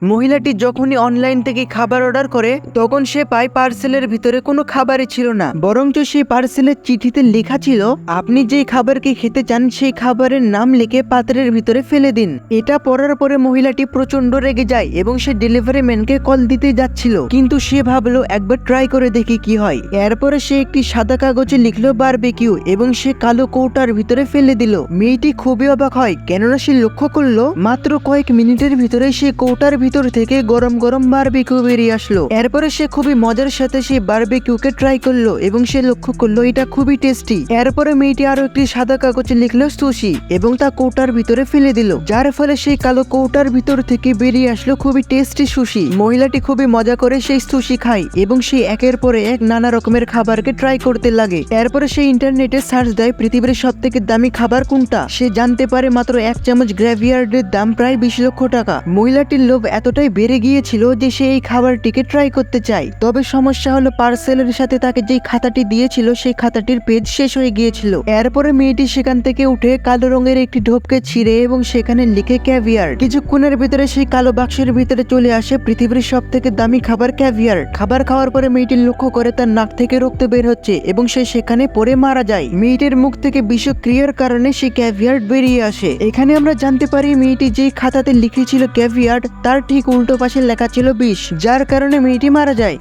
মহিলাটি যখনই অনলাইন থেকে খাবার অর্ডার করে তখন সে পায় পার্সেলের ভিতরে কোনো খাবারই ছিল না, বরঞ্চ সেই পার্সেলের চিঠিতে লেখা ছিল আপনি যেই খাবারকে খেতে চান সেই খাবারের নাম লিখে পাত্রের ভিতরে ফেলে দিন। এটা পড়ার পরে মহিলাটি প্রচন্ড রেগে যায় এবং সে ডেলিভারি ম্যানকে কল দিতে যাচ্ছিল, কিন্তু সে ভাবলো একবার ট্রাই করে দেখি কি হয়। এরপরে সে একটি সাদা কাগজে লিখলো বারবিকিউ এবং সে কালো কৌটার ভিতরে ফেলে দিল। মেয়েটি খুবই অবাক হয়, কেননা সে লক্ষ্য করলো মাত্র কয়েক মিনিটের ভিতরে সে কৌটার ভিতর থেকে গরম গরম বারবিকিউ বেরিয়ে আসলো। এরপরে সে খুবই মজার সাথে সেই বারবিকিউকে ট্রাই করলো এবং সে লক্ষ্য করলো এটা খুবই টেস্টি। এরপরে মেয়েটি আরো একটি সাদা কাগজে লিখলো সুশি এবং তা কৌটার ভিতরে ফেলে দিল, যার ফলে সেই কালো কৌটার ভিতর থেকে বেরিয়ে আসলো খুবই টেস্টি সুশি। মহিলাটি খুবই মজা করে সেই সুশি খায় এবং সে একের পরে এক নানা রকমের খাবারকে ট্রাই করতে লাগে। এরপরে সে ইন্টারনেটে সার্চ দেয় পৃথিবীর সব থেকে দামি খাবার কোনটা। সে জানতে পারে মাত্র এক চামচ গ্রেভিয়ার্ডের দাম প্রায় 20 লক্ষ টাকা। মহিলাটির লোভ এতটাই বেড়ে গিয়েছিল যে সে এই খাবারটিকে ট্রাই করতে চায়। তবে সমস্যা হলো পার্সেলের সাথে তাকে যেই খাতাটি দিয়েছিল সেই খাতাটির পেজ শেষ হয়ে গিয়েছিল। এরপরে মেয়েটি সেখান থেকে উঠে কালো রঙের একটি ঢোপকে ছিঁড়ে এবং সেখানে লিখে ক্যাভিয়ার। কিছুক্ষণের ভিতরে সেই কালো বাক্সের ভিতরে চলে আসে পৃথিবীর সব থেকে দামি খাবার ক্যাভিয়ার। খাবার খাওয়ার পরে মেয়েটি লক্ষ্য করে তার নাক থেকে রক্ত বের হচ্ছে এবং সে সেখানে পড়ে মারা যায়। মেয়েটির মুখ থেকে বিষক্রিয়ার কারণে সে ক্যাভিয়ার বেরিয়ে আসে। এখানে আমরা জানতে পারি মেয়েটি যেই খাতাতে লিখেছিল ক্যাভিয়ার তার ঠিক উল্টো পাশে লেখা ছিল বিষ, যার কারণে মেয়েটি মারা যায়।